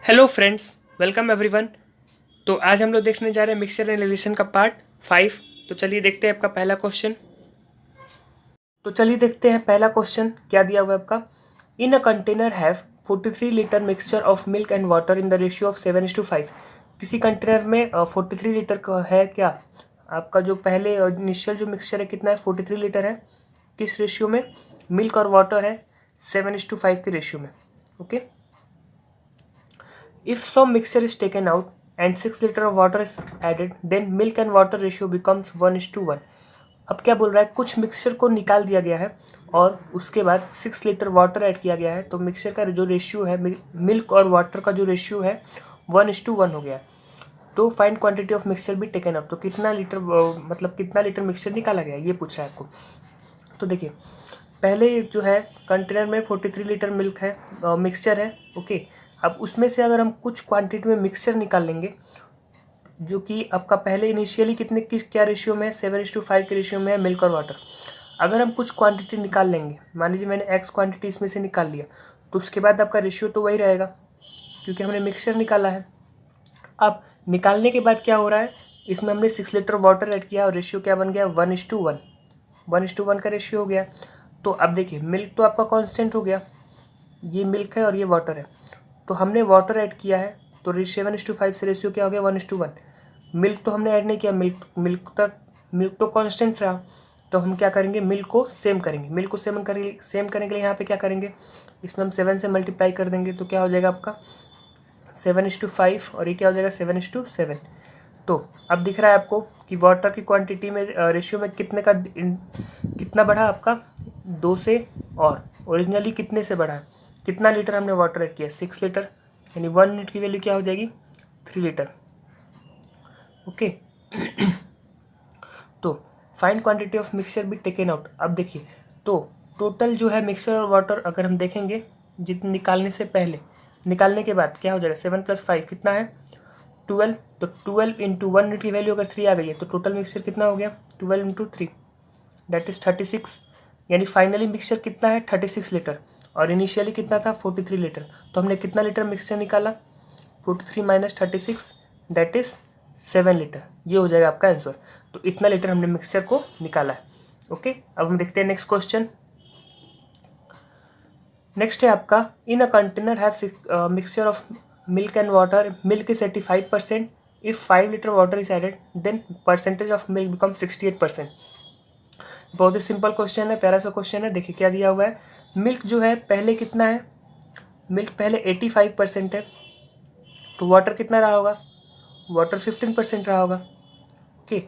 Hello friends, welcome everyone. तो आज हम लोग देखने जा रहे हैं मिक्सचर एनालिसिस का पार्ट 5। तो चलिए देखते हैं आपका पहला क्वेश्चन। पहला क्वेश्चन क्या दिया हुआ है आपका। In a container have 43 litre mixture of milk and water in the ratio of 7:5। किसी कंटेनर में 43 लीटर का है क्या। आपका जो पहले इनिशियल जो मिक्सचर है कितना है, 43 लीटर है। किस रेशियो में, मिल्क और वाटर है 7:5 के रेशियो में। Okay. If some mixture is taken out and 6 liter of water is added, then milk and water ratio becomes 1:1। अब क्या बोल रहा है, कुछ मिक्सचर को निकाल दिया गया है और उसके बाद 6 लीटर वाटर ऐड किया गया है, तो मिक्सचर का जो रेशियो है, मिल्क और वाटर का जो रेशियो है 1:1 हो गया। तो फाइंड क्वांटिटी ऑफ मिक्सचर भी टेकन अप। तो कितना लीटर मतलब कितना लीटर मिक्सचर निकाला गया ये पूछ रहा है आपको। तो देखिए, पहले जो है कंटेनर में 43 लीटर मिल्क है, मिक्सचर है। ओके। अब उसमें से अगर हम कुछ क्वांटिटी में मिक्सचर निकाल लेंगे, जो कि आपका पहले इनिशियली कितने की क्या रेशियो में है, 7:5 के रेशियो में है मिल्क और वाटर। अगर हम कुछ क्वांटिटी निकाल लेंगे, मान लीजिए मैंने एक्स क्वांटिटी इसमें से निकाल लिया, तो उसके बाद आपका रेशियो तो वही रहेगा क्योंकि हमने मिक्सचर निकाला है। अब निकालने के बाद क्या हो रहा है, इसमें हमने 6 लीटर वाटर ऐड किया और रेशियो क्या बन गया, 1:1। 1:1 का रेशियो हो गया। तो अब देखिए, मिल्क तो आपका कांस्टेंट हो गया, ये मिल्क है और ये वाटर है। तो हमने वाटर ऐड किया है, तो 7:5 से रेशियो क्या हो गया, 1:1। मिल्क तो हमने ऐड नहीं किया, मिल्क तो कांस्टेंट रहा। तो हम क्या करेंगे, मिल्क को सेम करेंगे। मिल्क को सेम करने के लिए यहाँ पे क्या करेंगे, इसमें हम 7 से मल्टीप्लाई कर देंगे। तो क्या हो जाएगा आपका 7:5 और ये क्या हो जाएगा 7:7। तो अब दिख रहा है आपको कि वाटर की क्वांटिटी में रेशियो में कितना बढ़ा आपका, 2 से। और ओरिजिनली कितने से बढ़ा है, कितना लीटर हमने वाटर ऐड किया, 6 लीटर, यानी 1 यूनिट की वैल्यू क्या हो जाएगी, 3 लीटर। ओके। तो फाइंड क्वांटिटी ऑफ मिक्सचर भी टेकन आउट। अब देखिए, तो टोटल जो है मिक्सचर और वाटर अगर हम देखेंगे, जितने निकालने से पहले, निकालने के बाद क्या हो जाएगा, 7 + 5 कितना है, 12। तो 12 इंटू 1 यूनिट की वैल्यू अगर 3 आ गई है, तो टोटल मिक्सचर कितना हो गया, 12 इंटू 3 दैट इज 36। यानी फाइनली मिक्सचर कितना है, 36 लीटर। और इनिशियली कितना था, 43 लीटर। तो हमने कितना लीटर मिक्सचर निकाला, 43 माइनस 36 दैट इज 7 लीटर। ये हो जाएगा आपका आंसर। तो इतना लीटर हमने मिक्सचर को निकाला है। ओके। अब हम देखते हैं नेक्स्ट क्वेश्चन। नेक्स्ट है आपका, in a container have mixture of milk and water, milk is 85%। If 5 litre water is added, then percentage of milk become 68%। बहुत ही सिंपल क्वेश्चन है, प्यारा सा क्वेश्चन है। देखिए क्या दिया हुआ है, मिल्क जो है पहले कितना है, मिल्क पहले 85% है, तो वाटर कितना रहा होगा, वाटर 15% रहा होगा। ओके।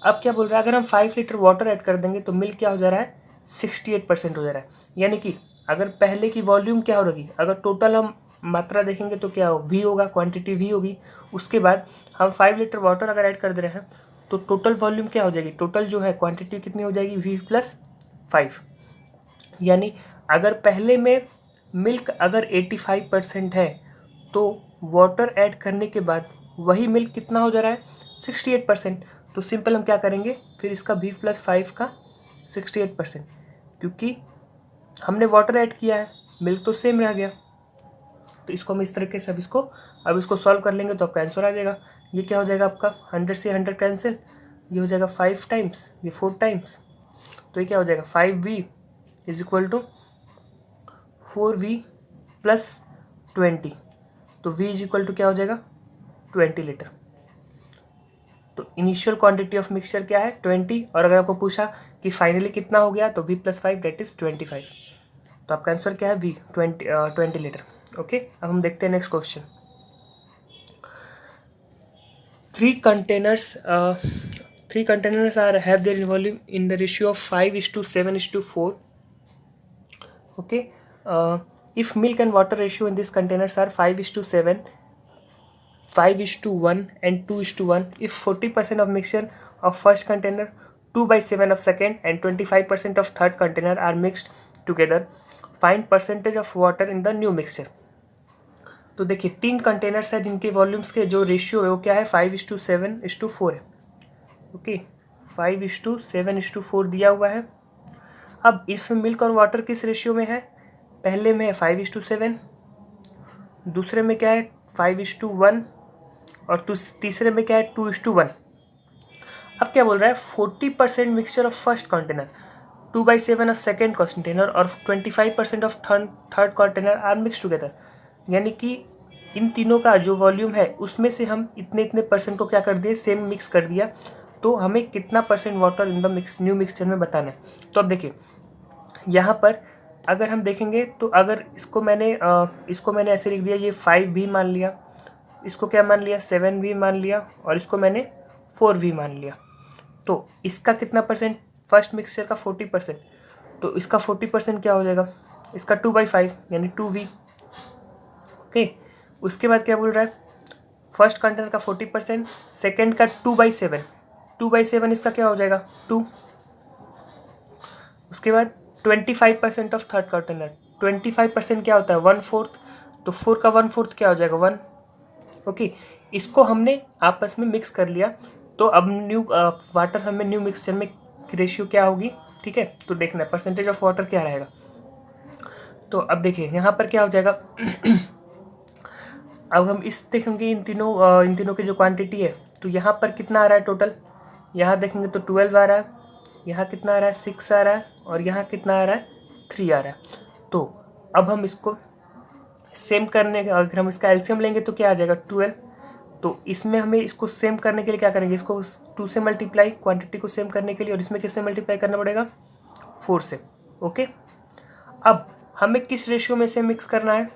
अब क्या बोल रहा है, अगर हम 5 लीटर वाटर ऐड कर देंगे तो मिल्क क्या हो जा रहा है, 68% हो जा रहा है। यानी कि अगर पहले की वॉल्यूम क्या हो रही, अगर टोटल हम मात्रा देखेंगे तो क्या हो, वी होगा, क्वांटिटी वी होगी। उसके बाद हम 5 लीटर वाटर अगर ऐड कर दे रहे हैं तो टोटल वॉल्यूम क्या हो जाएगी, टोटल जो है क्वांटिटी कितनी हो जाएगी, वी + 5। यानी अगर पहले में मिल्क अगर 85% है, तो वाटर ऐड करने के बाद वही मिल्क कितना हो जा रहा है, 68%। तो सिंपल हम क्या करेंगे, फिर इसका v + 5 का 68%, क्योंकि हमने वाटर ऐड किया है, मिल्क तो सेम रह गया। तो इसको हम इस तरीके से अब इसको सॉल्व कर लेंगे तो आपका आंसर आ जाएगा। ये क्या हो जाएगा आपका, 100 से 100 कैंसिल, ये हो जाएगा 5 टाइम्स, ये 4 टाइम्स। तो ये क्या हो जाएगा, 5v = 4v + 20। तो v = क्या हो जाएगा, 20 लीटर। तो इनिशियल क्वांटिटी ऑफ मिक्सचर क्या है, 20। और अगर आपको पूछा कि फाइनली कितना हो गया, तो v + 5 दैट इज 25। तो आपका आंसर क्या है, v 20 लीटर। ओके। अब हम देखते हैं next question. 3 containers are have their volume in the ratio of 5:7:4. Okay. If milk and water ratio in these containers are 5:7, 5:1 and 2:1, if 40% of mixture of first container, 2/7 of second and 25% of third container are mixed together, find percentage of water in the new mixture। तो देखिए 3 containers है जिनके volumes के जो ratio है वो क्या है, 5:7:4 है। ओके। 5:7:4 दिया हुआ है। अब इसमें मिल्क और वाटर किस रेशियो में है, पहले में है 5:7, दूसरे में क्या है 5:1 और तीसरे में क्या है 2:1। अब क्या बोल रहा है 40% mixture of first container, 2/7 of second container और 25% of third container are mix together. यानी कि इन तीनों का जो वॉल्यूम है उसमें से हम इतने इतने परसेंट को क्या कर दिए, सेम मिक्स कर दिया। तो हमें कितना percent water in the new mixture में बताना है। तो अब देखिए यहाँ पर अगर हम देखेंगे तो अगर इसको मैंने ऐसे लिख दिया, ये 5 भी मान लिया, इसको क्या मान लिया 7 भी मान लिया और इसको मैंने 4 भी मान लिया। तो इसका कितना परसेंट, फर्स्ट मिक्सचर का 40%, तो इसका 40% क्या हो जाएगा, इसका 2/5 यानी 2V। ओके, उसके बाद क्या बोल रहा है फर्स्ट कंटेनर का 40%, सेकेंड का 2/7, 2/7 इसका क्या हो जाएगा 2। उसके बाद 25% ऑफ थर्ड कंटेनर, 25% क्या होता है 1/4, तो 4 का 1/4 क्या हो जाएगा 1। ओके, इसको हमने आपस में मिक्स कर लिया। तो अब न्यू वाटर हमें न्यू मिक्सचर में रेशियो क्या होगी, ठीक है। तो देखना परसेंटेज ऑफ वाटर क्या रहेगा। तो अब देखिए यहाँ पर क्या हो जाएगा अब हम इस देखेंगे इन तीनों की जो क्वांटिटी है, तो यहाँ पर कितना आ रहा है टोटल, यहाँ देखेंगे तो 12 आ रहा है, यहाँ कितना आ रहा है 6 आ रहा है और यहाँ कितना आ रहा है 3 आ रहा है। तो अब हम इसको सेम करने अगर हम इसका एलसीएम लेंगे तो क्या आ जाएगा 12। तो इसमें हमें इसको सेम करने के लिए क्या करेंगे, इसको 2 से मल्टीप्लाई, क्वांटिटी को सेम करने के लिए, और इसमें किससे मल्टीप्लाई करना पड़ेगा 4 से। ओके, अब हमें किस रेशियो में से मिक्स करना है,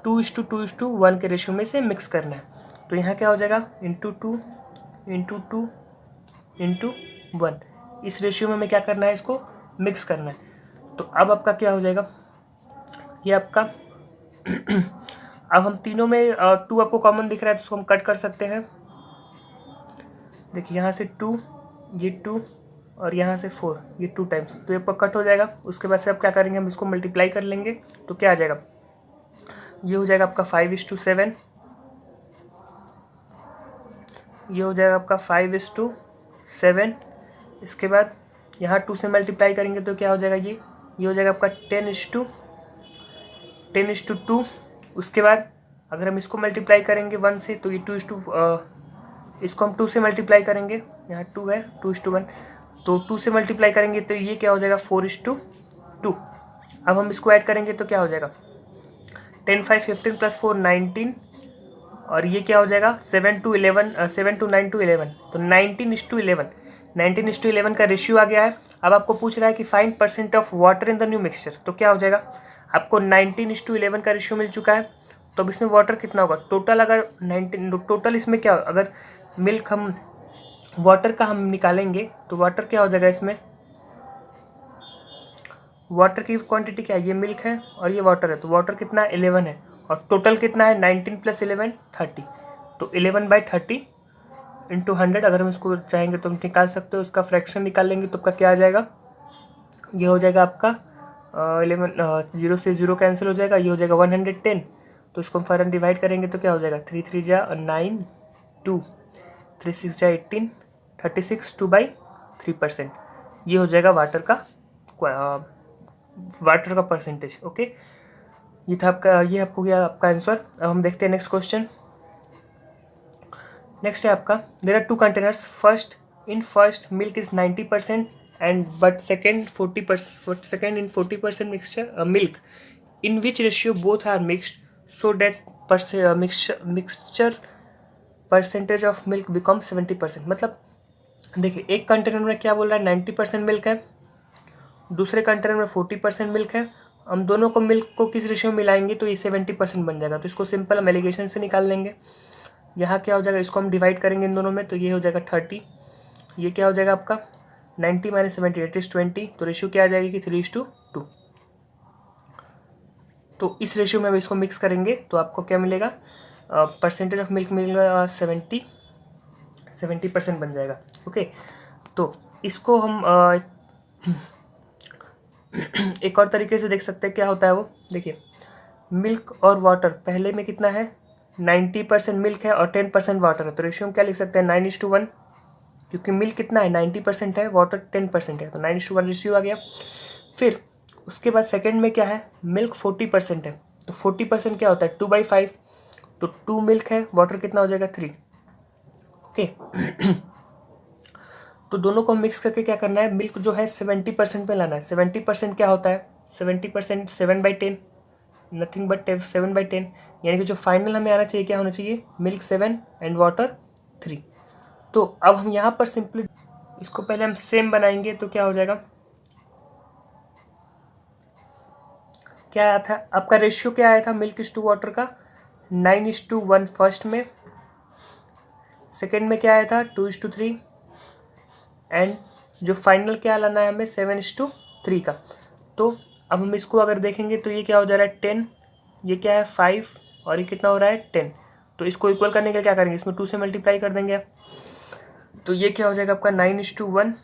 2:2:1 के रेशियो में से मिक्स करना है। तो यहाँ क्या हो जाएगा ×2 × 2 × 1, इस रेशियो में हमें क्या करना है, इसको मिक्स करना है। तो अब आपका क्या हो जाएगा, ये आपका अब हम तीनों में 2 आपको कॉमन दिख रहा है तो उसको हम कट कर सकते हैं। देखिए यहाँ से 2, ये 2 और यहाँ से 4, ये 2 टाइम्स, तो ये कट हो जाएगा। उसके बाद से अब क्या करेंगे, हम इसको मल्टीप्लाई कर लेंगे तो क्या आ जाएगा, ये हो जाएगा आपका 5:7, ये हो जाएगा आपका 5:7। इसके बाद यहाँ 2 से मल्टीप्लाई करेंगे तो क्या हो जाएगा, ये हो जाएगा आपका 10:2। उसके बाद अगर हम इसको मल्टीप्लाई करेंगे 1 से तो ये इसको हम 2 से मल्टीप्लाई करेंगे, यहाँ 2 है 2:1, तो 2 से मल्टीप्लाई करेंगे तो ये क्या हो जाएगा 4:2। अब हम इसको ऐड करेंगे तो क्या हो जाएगा 10, 5, 15 + 4 19, और ये क्या हो जाएगा 7 to 9 to 11, तो 19:11, 19:11 का रेशियो आ गया है। अब आपको पूछ रहा है कि find % of water in the new mixture, तो क्या हो जाएगा आपको 19:11 का रेशियो मिल चुका है। तो अब इसमें वाटर कितना होगा टोटल, अगर 19 टोटल इसमें क्या, अगर मिल्क हम वाटर का हम निकालेंगे तो वाटर क्या हो जाएगा, इसमें वाटर की क्वांटिटी क्या है, ये मिल्क है और ये वाटर है, तो वाटर कितना है 11 है और टोटल कितना है 19 + 11 30, तो 11/30 × 100। अगर हम इसको चाहेंगे तो हम निकाल सकते हो, उसका फ्रैक्शन निकाल लेंगे तो आपका क्या आ जाएगा, ये हो जाएगा आपका 0 से 0 कैंसिल हो जाएगा, ये हो जाएगा 110। तो इसको हम फॉरन डिवाइड करेंगे तो क्या हो जाएगा 3 3 जा 9 2 3 6 जा 18 36 2/3%। ये हो जाएगा वाटर का परसेंटेज। ओके, ये था आपका, ये आपको गया आपका आंसर। अब हम देखते हैं नेक्स्ट क्वेश्चन। नेक्स्ट है आपका, there are 2 containers, first milk is 90% and but second 40% mixture milk, in which ratio both are mixed so that mixture percentage of milk become 70%। मतलब देखिए एक कंटेनर में क्या बोल रहा है 90% मिल्क है, दूसरे कंटेनर में 40% मिल्क है। हम दोनों को मिल्क को किस रेशियो में मिलाएंगे तो ये 70% बन जाएगा। तो इसको सिंपल हम एलिगेशन से निकाल लेंगे। यहाँ क्या हो जाएगा, इसको हम डिवाइड करेंगे इन दोनों में तो ये हो जाएगा 30, ये क्या हो जाएगा आपका 90 - 70 दैट इज 20, तो रेशियो क्या आ जाएगी कि 3:2। तो इस रेशियो में हम इसको मिक्स करेंगे तो आपको क्या मिलेगा, परसेंटेज ऑफ मिल्क मिलेगा 70% बन जाएगा। ओके, तो इसको हम एक और तरीके से देख सकते हैं क्या होता है वो। देखिए मिल्क और वाटर, पहले में कितना है 90% मिल्क है और 10% वाटर है, तो रेशियो हम क्या लिख सकते हैं 9:1, क्योंकि मिल्क कितना है 90% है, वाटर 10% है, तो 9:1 रेशियो आ गया। फिर उसके बाद सेकंड में क्या है, मिल्क 40% है, तो 40% क्या होता है 2/5, तो 2 मिल्क है, वाटर कितना हो जाएगा 3। ओके तो दोनों को मिक्स करके क्या करना है, मिल्क जो है 70% पे लाना है। 70% क्या होता है 70% 7/10, नथिंग बट 7/10, यानी कि जो फाइनल हमें आना चाहिए क्या होना चाहिए, मिल्क 7 एंड वाटर 3। तो अब हम यहाँ पर सिंपली इसको पहले हम सेम बनाएंगे, तो क्या हो जाएगा, क्या आया था आपका रेशियो, क्या आया था मिल्क इज टू वाटर का 9:1 फर्स्ट में, सेकेंड में क्या आया था 2:3, एंड जो फाइनल क्या लाना है हमें 7:3 का। तो अब हम इसको अगर देखेंगे तो ये क्या हो जा रहा है 10, ये क्या है 5, और ये कितना हो रहा है 10। तो इसको इक्वल करने के लिए क्या करेंगे, इसमें 2 से मल्टीप्लाई कर देंगे। तो ये क्या हो जाएगा आपका 9:1,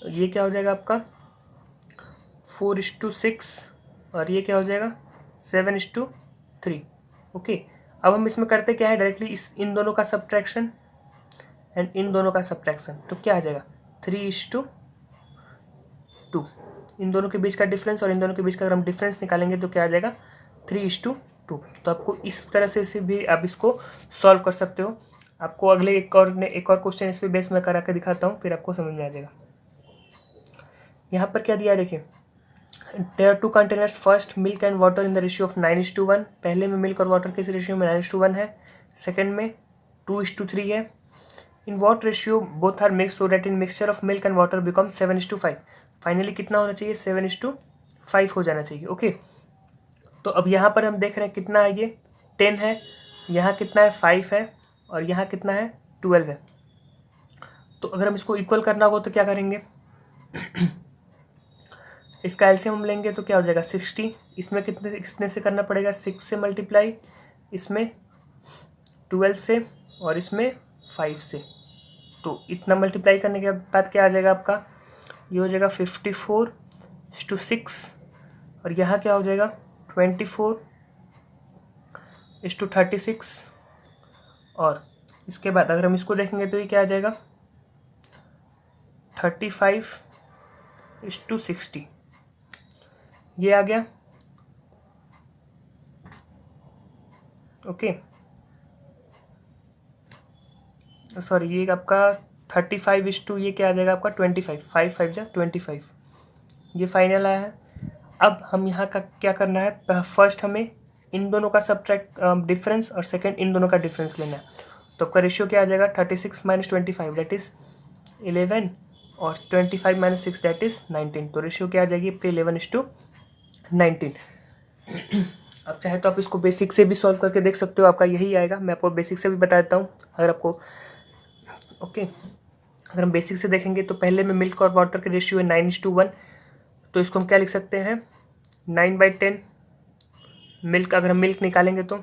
ये क्या हो जाएगा आपका 4:6, और ये क्या हो जाएगा 7:3। ओके अब हम इसमें करते क्या है, डायरेक्टली इस इन दोनों का सब्ट्रैक्शन एंड इन दोनों का सब्ट्रैक्शन। तो क्या आ जाएगा 3:2, इन दोनों के बीच का डिफरेंस और इन दोनों के बीच का अगर हम डिफरेंस निकालेंगे तो क्या आ जाएगा 3:2। तो आपको इस तरह से भी आप इसको सॉल्व कर सकते हो। आपको अगले एक और क्वेश्चन इस पे बेस में करा के दिखाता हूँ, फिर आपको समझ में आ जाएगा। यहाँ पर क्या दिया है देखिए, there are 2 containers, first milk and water in the ratio of 9:1। पहले में मिल्क और वाटर किस रेशियो में 9:1 है, सेकेंड में 2:3 है। In what ratio both are mix so that in mixture of milk and water become 7:5। Finally कितना होना चाहिए 7:5 हो जाना चाहिए। ओके तो अब यहाँ पर हम देख रहे हैं कितना है, ये 10 है, यहाँ कितना है 5 है, और यहाँ कितना है 12 है। तो अगर हम इसको इक्वल करना हो तो क्या करेंगे इसका एलसीएम हम लेंगे तो क्या हो जाएगा 60, इसमें कितने से करना पड़ेगा 6 से मल्टीप्लाई, इसमें 12 से, और इसमें 5 से। तो इतना मल्टीप्लाई करने के बाद क्या आ जाएगा आपका, ये हो जाएगा 54:6, और यहाँ क्या हो जाएगा 24:36, और इसके बाद अगर हम इसको देखेंगे तो ये क्या आ जाएगा 35:60, ये आ गया। ओके सॉरी ये आपका 35:, ये क्या आ जाएगा आपका 25, 5 5 जा 25, ये फाइनल आया है। अब हम यहाँ का क्या करना है, फर्स्ट हमें इन दोनों का सब्ट्रैक्ट डिफरेंस और सेकंड इन दोनों का डिफरेंस लेना है। तो आपका रेशियो क्या आ जाएगा 36 - 25 दैट इज़ 11, और 25 - 6 दैट इज़ 19। तो रेशियो क्या आ जाएगी आपके 11:19। अब चाहे तो आप इसको बेसिक से भी सॉल्व करके देख सकते हो, आपका यही आएगा। मैं आपको बेसिक से भी बता देता हूँ अगर आपको। ओके अगर हम बेसिक से देखेंगे तो पहले में मिल्क और वाटर के रेशियो है 9:1, तो इसको हम क्या लिख सकते हैं 9/10 मिल्क, अगर हम मिल्क निकालेंगे तो।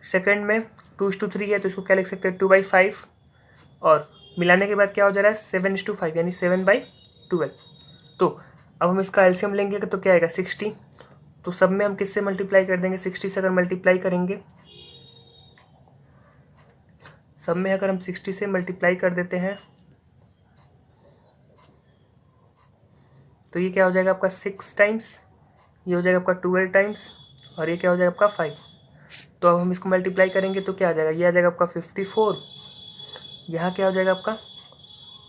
सेकंड में 2:3 है तो इसको क्या लिख सकते हैं 2/5, और मिलाने के बाद क्या हो जा रहा है 7:5 यानी 7/12। तो अब हम इसका एलसीएम लेंगे तो क्या आएगा 60। तो सब में हम किससे मल्टीप्लाई कर देंगे 60 से अगर मल्टीप्लाई करेंगे, सब में अगर हम 60 से मल्टीप्लाई कर देते हैं तो ये क्या हो जाएगा आपका 6 टाइम्स, ये हो जाएगा आपका 12 टाइम्स, और ये क्या हो जाएगा आपका 5। तो अब हम इसको मल्टीप्लाई करेंगे तो क्या आ जाएगा, ये आ जाएगा आपका 54, यहाँ क्या हो जाएगा आपका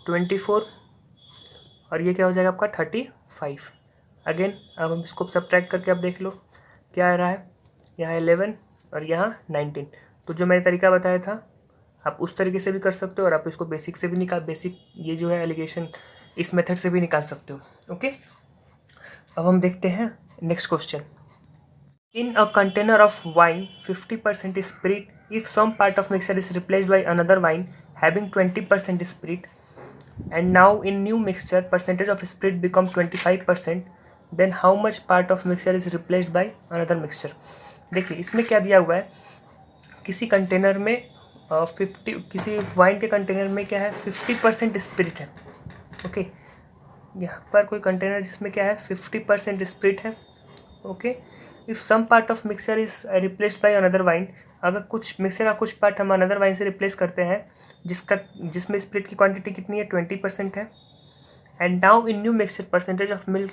24, और ये क्या हो जाएगा आपका 35। अगेन अब हम इसको सब्ट्रैक्ट करके अब देख लो क्या आ रहा है, यहाँ 11 और यहाँ 19। तो जो मैंने तरीका बताया था आप उस तरीके से भी कर सकते हो, और आप इसको बेसिक से भी बेसिक ये जो है एलिगेशन इस मेथड से भी निकाल सकते हो। ओके अब हम देखते हैं next question. In a container of wine 50% spirit, if some part of mixture is replaced by another wine having 20% spirit, and now in new mixture percentage of spirit become 25%, then how much part of mixture is replaced by another mixture। देखिए इसमें क्या दिया हुआ है, किसी container में 50, किसी wine के कंटेनर में क्या है 50% स्पिरिट है। ओके यहाँ पर कोई कंटेनर जिसमें क्या है 50% स्पिरिट है। Okay if some part of mixture is replaced by another wine, अगर कुछ मिक्सचर का कुछ पार्ट हम अनदर वाइन से रिप्लेस करते हैं जिसमें स्पिरिट की क्वांटिटी कितनी है 20% है, and now in new mixture percentage of milk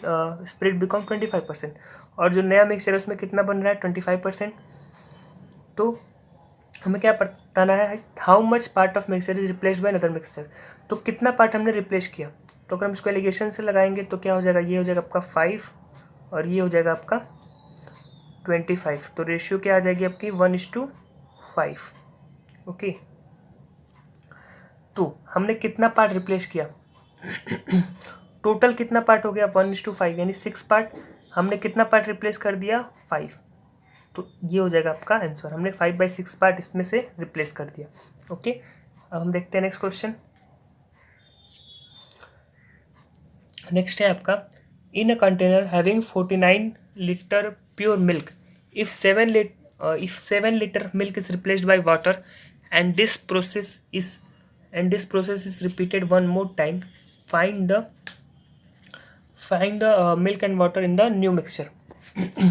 spread become 25%। और जो नया मिक्सचर है उसमें कितना बन रहा है 25%। तो हमें क्या बताना है, how much part of mixture is replaced by another mixture. तो कितना पार्ट हमने रिप्लेस किया। तो अगर हम इसको एलिगेशन से लगाएंगे तो क्या हो जाएगा, ये हो जाएगा आपका 5 और ये हो जाएगा आपका 25। तो रेशियो क्या आ जाएगी आपकी 1:5। ओके, तो हमने कितना पार्ट रिप्लेस किया टोटल कितना पार्ट हो गया 1:5, यानी 6 पार्ट। हमने कितना पार्ट रिप्लेस कर दिया 5। तो ये हो जाएगा आपका आंसर, हमने 5/6 पार्ट इसमें से रिप्लेस कर दिया। ओके, अब हम देखते हैं नेक्स्ट क्वेश्चन। नेक्स्ट है आपका, in a container having 49 litre pure milk, if 7 litre milk is replaced by water and this process is repeated one more time, find the milk and water in the new mixture।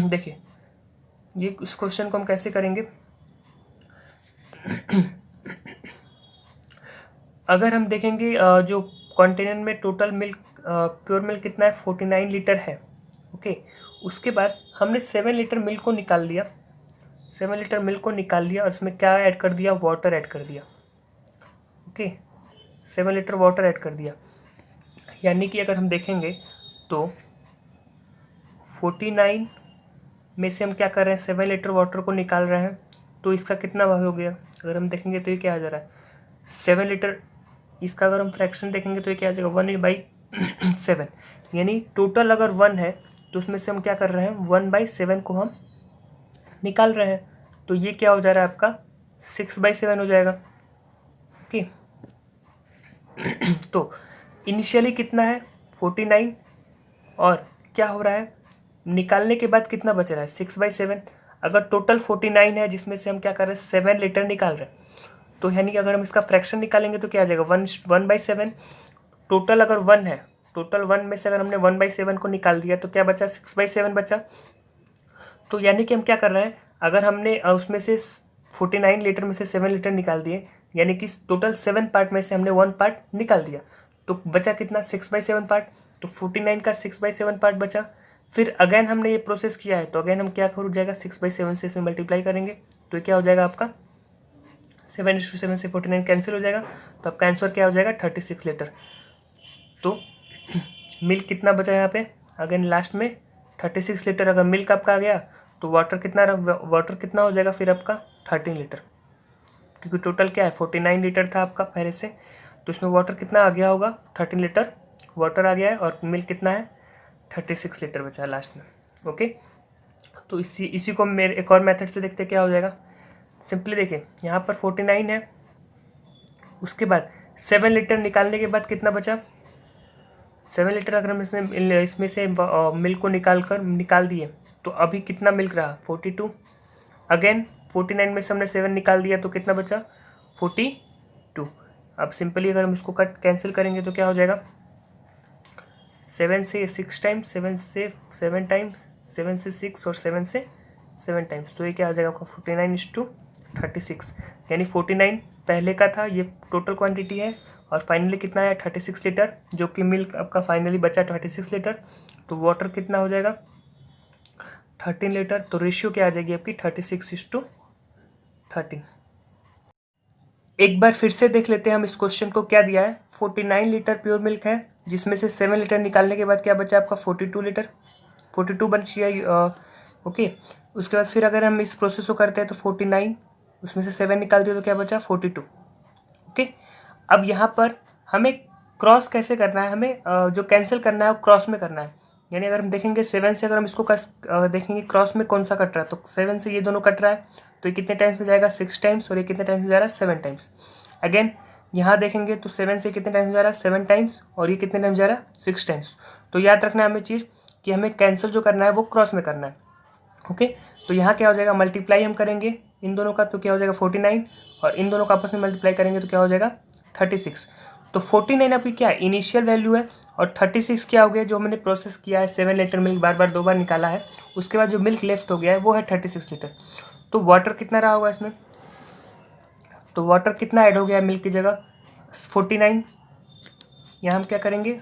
देखिए ये इस question को हम कैसे करेंगे। अगर हम देखेंगे जो कंटेनर में टोटल मिल्क प्योर मिल्क कितना है 49 लीटर है। ओके, उसके बाद हमने 7 लीटर मिल्क को निकाल लिया, 7 लीटर मिल्क को निकाल लिया और उसमें क्या ऐड कर दिया, वाटर ऐड कर दिया। ओके, 7 लीटर वाटर ऐड कर दिया, यानी कि अगर हम देखेंगे तो 49 में से हम क्या कर रहे हैं 7 लीटर वाटर को निकाल रहे हैं, तो इसका कितना भाग हो गया। अगर हम देखेंगे तो ये क्या आ जा रहा है 7 लीटर, इसका अगर हम फ्रैक्शन देखेंगे तो ये क्या आ जाएगा 1/7, यानी टोटल अगर 1 है तो उसमें से हम क्या कर रहे हैं 1/7 को हम निकाल रहे हैं। तो ये क्या हो जा रहा है आपका 6/7 हो जाएगा। ओके, तो इनिशियली कितना है 49 और क्या हो रहा है निकालने के बाद कितना बच रहा है 6/7। अगर टोटल 49 है जिसमें से हम क्या कर रहे हैं 7 लीटर निकाल रहे हैं, तो यानी कि अगर हम इसका फ्रैक्शन निकालेंगे तो क्या आ जाएगा 1/7। टोटल अगर 1 है, टोटल 1 में से अगर हमने 1/7 को निकाल दिया तो क्या बचा 6/7 बचा। तो यानी कि हम क्या कर रहे हैं, अगर हमने उसमें से 49 लीटर में से 7 लीटर निकाल दिए, यानी कि टोटल 7 पार्ट में से हमने 1 पार्ट निकाल दिया, तो बचा कितना 6/7 पार्ट। तो 49 का 6/7 पार्ट बचा। फिर अगेन हमने ये प्रोसेस किया है तो अगेन हम क्या हो जाएगा 6/7 से इसमें मल्टीप्लाई करेंगे, तो क्या हो जाएगा आपका 7:7 से 49 कैंसिल हो जाएगा, तो आपका आंसर क्या हो जाएगा 36 लीटर। तो मिल्क कितना बचा यहाँ पे, अगेन लास्ट में 36 लीटर। अगर मिल्क आपका आ गया तो वाटर कितना हो जाएगा फिर आपका 13 लीटर, क्योंकि टोटल क्या है 49 लीटर था आपका पहले से, तो इसमें वाटर कितना आ गया होगा 13 लीटर वाटर आ गया है, और मिल्क कितना है 36 लीटर बचा है लास्ट में। ओके, तो इसी को मेरे एक और मेथड से देखते क्या हो जाएगा। सिंपली देखिए यहाँ पर 49 है, उसके बाद 7 लीटर निकालने के बाद कितना बचा 7 लीटर। अगर हम इसमें से मिल्क को निकाल दिए तो अभी कितना मिल्क रहा 42। अगेन 49 में से हमने 7 निकाल दिया तो कितना बचा 42। अब सिंपली अगर हम इसको कैंसिल करेंगे तो क्या हो जाएगा 7 से 6 टाइम्स, 7 से 7 टाइम्स, 7 से 6 और 7 से 7 टाइम्स, तो ये क्या आ जाएगा आपका 49:36, यानी 49 पहले का था, ये टोटल क्वांटिटी है, और फाइनली कितना है 36 लीटर, जो कि मिल्क आपका फाइनली बचा 36 लीटर। तो वाटर कितना हो जाएगा 13 लीटर, तो रेशियो क्या आ जाएगी आपकी 36:13। एक बार फिर से देख लेते हैं हम इस क्वेश्चन को, क्या दिया है 49 लीटर प्योर मिल्क है, जिसमें से 7 लीटर निकालने के बाद क्या बचा आपका 42 लीटर, 42 बच गया। ओके, उसके बाद फिर अगर हम इस प्रोसेस को करते हैं तो 49 उसमें से 7 निकाल दिया तो क्या बचा 42। ओके, अब यहाँ पर हमें क्रॉस कैसे करना है, हमें जो कैंसिल करना है वो क्रॉस में करना है। यानी अगर हम देखेंगे 7 से अगर हम इसको देखेंगे क्रॉस में कौन सा कट रहा है, तो 7 से ये दोनों कट रहा है, तो ये कितने टाइम्स में जाएगा 6 टाइम्स, और ये कितने टाइम्स में जा रहा है 7 टाइम्स। अगेन यहाँ देखेंगे तो 7 से कितने टाइम्स जा रहा है 7 टाइम्स, और ये कितने टाइम्स जा रहा है 6 टाइम्स। तो याद रखना है हमें चीज़ कि हमें कैंसिल जो करना है वो क्रॉस में करना है। ओके, तो यहाँ क्या हो जाएगा मल्टीप्लाई हम करेंगे इन दोनों का, तो क्या हो जाएगा 49, और इन दोनों का आपस में मल्टीप्लाई करेंगे तो क्या हो जाएगा 36। तो 49 आपकी क्या है इनिशियल वैल्यू है, और 36 क्या हो गया जो हमने प्रोसेस किया है 7 लीटर मिल्क बार 2 बार निकाला है, उसके बाद जो मिल्क लेफ्ट हो गया है वो है 36 लीटर। तो वाटर कितना रहा होगा इसमें, तो वाटर कितना ऐड हो गया है मिल्क की जगह 49। यहाँ हम क्या करेंगे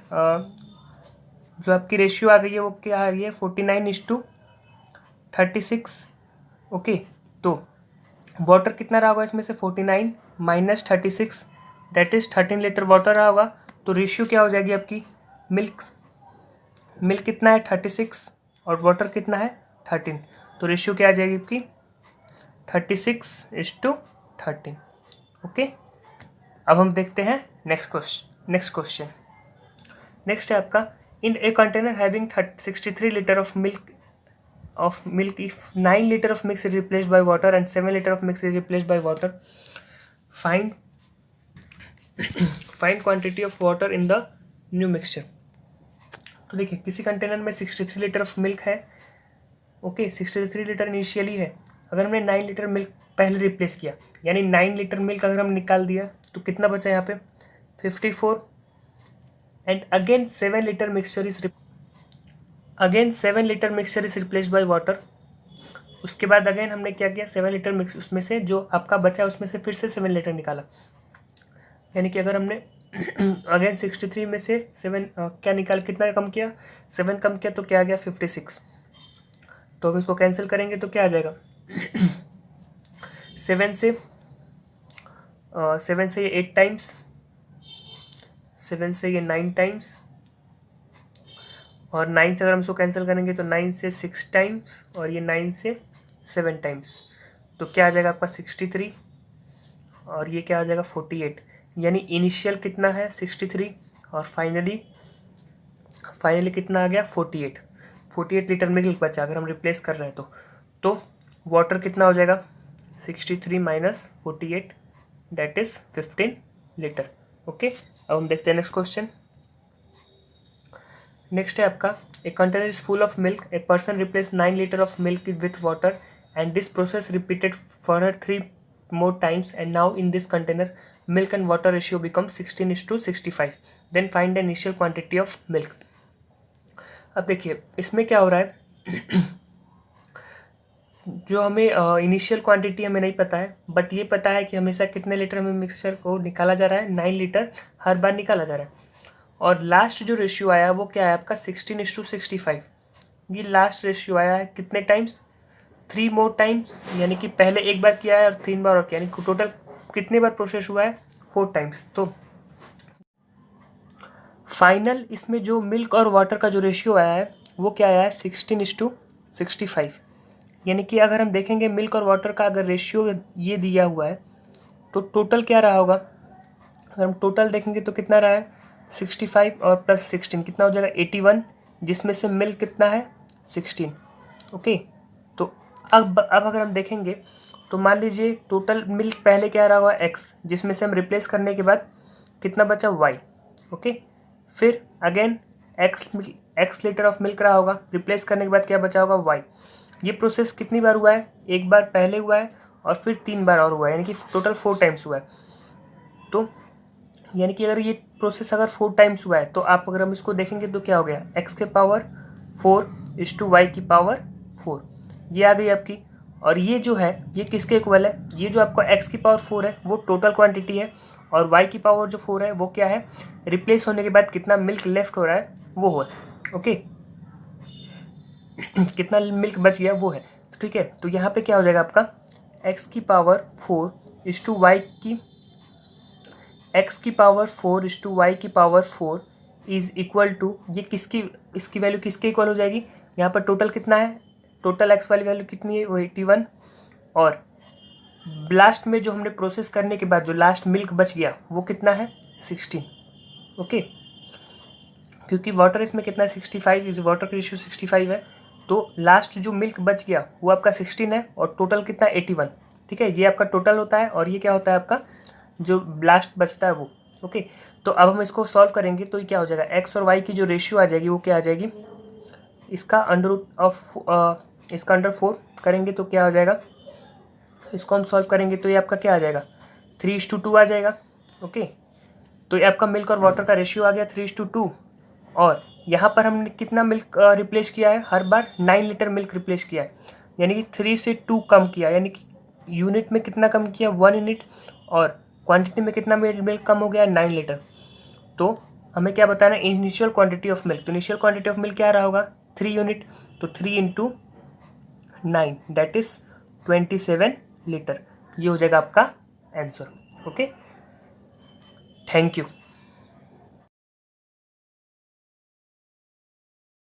जो आपकी रेशियो आ गई है वो क्या आ रही है 49:36। ओके, तो वाटर कितना रहा होगा इसमें से 49 minus 36 that is 13 litre water रहा होगा। तो रेशियो क्या हो जाएगी आपकी, मिल्क कितना है 36 और वाटर कितना है 13, तो रेशियो क्या आ जाएगी आपकी 36:13। ओके, अब हम देखते हैं नेक्स्ट क्वेश्चन। नेक्स्ट है आपका, in a container having 63 litre of milk if 9 liter of mix is replaced by water and 7 liter of mix is replaced by water, find quantity of water in the new mixture। तो देखिए किसी container में 63 litre of milk है। Okay, 63 litre initially है। अगर हमने 9 litre milk पहले replace किया, यानी 9 लीटर मिल्क अगर हम निकाल दिया तो कितना बचा यहाँ पे 54 and again 7 litre mixture is replaced by water. उसके बाद अगेन हमने क्या किया 7 लीटर मिक्स, उसमें से जो आपका बचा उसमें से फिर से 7 लीटर निकाला। यानी कि अगर हमने अगेन 63 में से 7 क्या निकाल, कितना कम किया 7 कम किया, तो क्या आ गया 56। तो हम इसको कैंसिल करेंगे तो क्या आ जाएगा 7 से ये 8 टाइम्स, 7 से ये 9 टाइम्स, और 9 से अगर हम इसको कैंसिल करेंगे तो 9 से 6 टाइम्स, और ये 9 से 7 टाइम्स। तो क्या आ जाएगा आपका 63 और ये क्या आ जाएगा 48। यानी इनिशियल कितना है 63 और फाइनली कितना आ गया 48 लीटर मिल्क बचा अगर हम रिप्लेस कर रहे हैं तो वाटर कितना हो जाएगा 63 minus 48 that is 15 litre. Okay, अब हम देखते हैं नेक्स्ट क्वेश्चन। नेक्स्ट है आपका, a container is full of milk, a person replace 9 litre of milk with water and this process repeated for 3 more times and now in this container milk and water ratio becomes 16:65, then find the initial quantity of milk। अब देखिए इसमें क्या हो रहा है जो हमें initial quantity हमें नहीं पता है, बट ये पता है कि हमेशा कितने लीटर हमें मिक्सचर को निकाला जा रहा है 9 लीटर हर बार निकाला जा रहा है। और लास्ट जो रेशियो आया वो क्या है आपका 16:65। ये लास्ट रेशियो आया है कितने टाइम्स 3 मोर टाइम्स, यानी कि पहले एक बार किया है और 3 बार और किया, यानी टोटल कितने बार प्रोसेस हुआ है 4 टाइम्स। तो फाइनल इसमें जो मिल्क और वाटर का जो रेशियो आया है वो क्या आया है 16:65। यानी कि अगर हम देखेंगे मिल्क और वाटर का अगर रेशियो ये दिया हुआ है तो टोटल क्या रहा होगा, अगर हम टोटल देखेंगे तो कितना रहा है 65 और प्लस 16 कितना हो जाएगा 81, जिसमें से मिल्क कितना है 16। ओके, तो अब अगर हम देखेंगे तो मान लीजिए टोटल मिल्क पहले क्या रहा होगा x, जिसमें से हम रिप्लेस करने के बाद कितना बचा y। ओके, फिर again x litre of milk रहा होगा, रिप्लेस करने के बाद क्या बचा होगा y। ये प्रोसेस कितनी बार हुआ है, एक बार पहले हुआ है और फिर 3 बार और हुआ है, यानी कि टोटल 4 टाइम्स हुआ है। तो यानी कि अगर ये प्रोसेस अगर 4 टाइम्स हुआ है तो आप अगर हम इसको देखेंगे तो क्या हो गया x के पावर 4 इज टू y की पावर 4, ये आ गई आपकी। और ये जो है ये किसके इक्वल है, ये जो आपका x की पावर 4 है वो टोटल क्वांटिटी है, और y की पावर जो 4 है वो क्या है रिप्लेस होने के बाद कितना मिल्क लेफ्ट हो रहा है वो है। ओके कितना मिल्क बच गया वो है। तो ठीक है, तो यहाँ पे क्या हो जाएगा आपका x की पावर 4 इज टू y की x की पावर 4 इज टू y की पावर 4 इज इक्वल टू ये किसकी, इसकी वैल्यू किसके इक्वल हो जाएगी, यहाँ पर टोटल कितना है, टोटल x वाली वैल्यू कितनी है वो 81, और लास्ट में जो हमने प्रोसेस करने के बाद जो लास्ट मिल्क बच गया वो कितना है 16। ओके, क्योंकि वाटर इसमें कितना है 65, इस वाटर का रेशियो 65 है, तो लास्ट जो मिल्क बच गया वो आपका 16 है और टोटल कितना 81। ठीक है, ये आपका टोटल होता है और ये क्या होता है आपका जो लास्ट बचता है वो। ओके, तो अब हम इसको सॉल्व करेंगे तो ये क्या हो जाएगा x और y की जो रेशियो आ जाएगी वो क्या आ जाएगी, इसका अंडर 4 करेंगे तो क्या हो जाएगा, इसको हम सॉल्व करेंगे तो ये आपका क्या आ जाएगा 3:2 आ जाएगा। ओके, तो ये आपका मिल्क और वाटर का रेशियो आ गया 3:2, और यहाँ पर हमने कितना मिल्क रिप्लेस किया है, हर बार 9 लीटर मिल्क रिप्लेस किया है, यानी कि 3 से 2 कम किया, यानी कि यूनिट में कितना कम किया 1 यूनिट, और क्वांटिटी में कितना मिल्क कम हो गया 9 लीटर। तो हमें क्या बताना है, इनिशियल क्वांटिटी ऑफ मिल्क। तो इनिशियल क्वांटिटी ऑफ मिल्क क्या रहा होगा, 3 यूनिट। तो 3 इंटू 9 दैट इज 27 लीटर। ये हो जाएगा आपका आंसर। Okay, thank you.